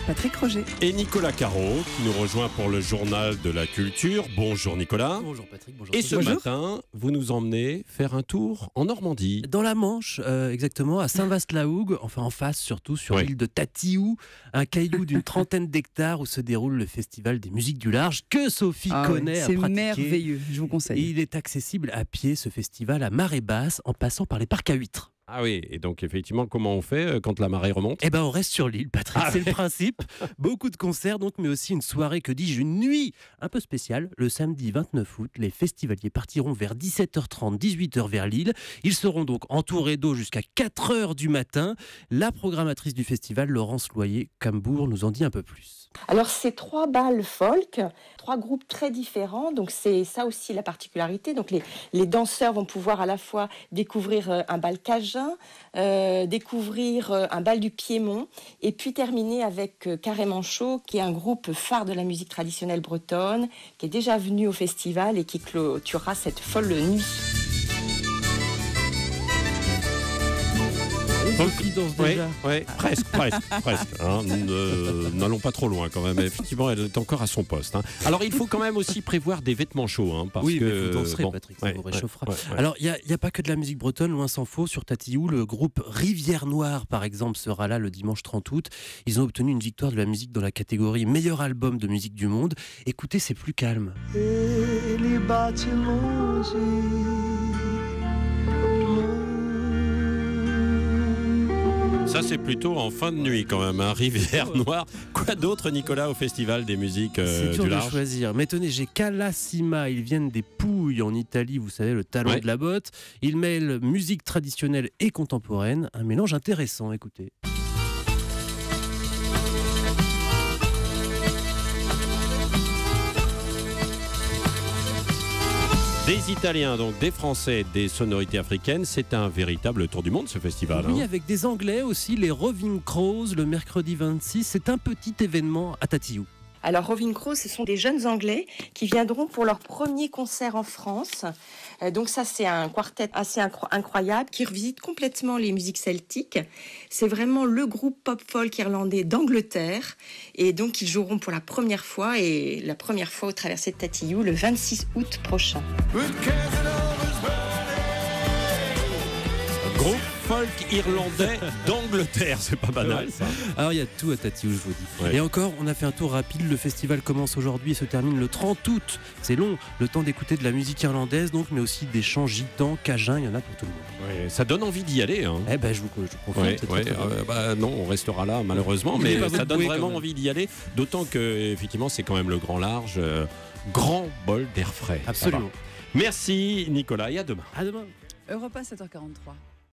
Patrick Roger. Et Nicolas Caro qui nous rejoint pour le journal de la culture. Bonjour Nicolas. Bonjour Patrick, bonjour. Et ce matin, vous nous emmenez faire un tour en Normandie. Dans la Manche, exactement, à Saint-Vaast-la-Hougue, enfin en face surtout, sur l'île de Tatiou, un caillou d'une trentaine d'hectares où se déroule le festival des musiques du large que Sophie connaît à pratiquer. C'est merveilleux, je vous conseille. Et il est accessible à pied, ce festival, à marée basse, en passant par les parcs à huîtres. Ah oui, et donc effectivement, comment on fait quand la marée remonte ? Eh ben, on reste sur l'île, Patrick, c'est le principe. Beaucoup de concerts, donc, mais aussi une soirée, que dis-je, une nuit un peu spéciale. Le samedi 29 août, les festivaliers partiront vers 17h30, 18h vers l'île. Ils seront donc entourés d'eau jusqu'à 4h du matin. La programmatrice du festival, Laurence Loyer-Cambourg, nous en dit un peu plus. Alors, c'est 3 bals folk, 3 groupes très différents, donc c'est ça aussi la particularité. Donc les danseurs vont pouvoir à la fois découvrir un bal cajun, découvrir un bal du Piémont, et puis terminer avec Carrément Chaud, qui est un groupe phare de la musique traditionnelle bretonne, qui est déjà venu au festival et qui clôturera cette folle nuit. Presque. Hein. N'allons pas trop loin quand même. Effectivement, elle est encore à son poste. Hein. Alors, il faut quand même aussi prévoir des vêtements chauds. Hein, parce oui, que mais vous danserez, Patrick, ça vous réchauffera. Alors, il n'y a pas que de la musique bretonne, loin s'en faut. Sur Tatiou, le groupe Rivière Noire, par exemple, sera là le dimanche 30 août. Ils ont obtenu une victoire de la musique dans la catégorie meilleur album de musique du monde. Écoutez, c'est plus calme. Ça, c'est plutôt en fin de nuit quand même, hein. Rivière Noire. Quoi d'autre, Nicolas, au Festival des musiques c'est dur du de large ? choisir. Mais tenez, j'ai Calassima. Ils viennent des Pouilles en Italie, vous savez, le talon de la botte. Ils mêlent musique traditionnelle et contemporaine. Un mélange intéressant, écoutez. Des Italiens, donc des Français, des sonorités africaines, c'est un véritable tour du monde ce festival. Oui, hein. avec des Anglais aussi, les Roving Crows, le mercredi 26, c'est un petit événement à Tatiou. Alors, Roving Crows, ce sont des jeunes Anglais qui viendront pour leur premier concert en France. Donc ça, c'est un quartet assez incroyable qui revisite complètement les musiques celtiques. C'est vraiment le groupe pop-folk irlandais d'Angleterre. Et donc, ils joueront pour la première fois, et la première fois au traversé de Tatiou, le 26 août prochain. Groupe folk irlandais d'Angleterre, c'est pas banal ça. Alors il y a tout à Tatiou, je vous dis. Et encore, on a fait un tour rapide. Le festival commence aujourd'hui et se termine le 30 août. C'est long, le temps d'écouter de la musique irlandaise, donc, mais aussi des chants gitans, cajuns, il y en a pour tout le monde. Ça donne envie d'y aller. Hein. Eh ben, je vous confirme. Non, on restera là malheureusement, mais ça donne vraiment envie d'y aller. D'autant que effectivement, c'est quand même le grand large, grand bol d'air frais. Absolument. Merci Nicolas et à demain. À demain. Europa 7h43.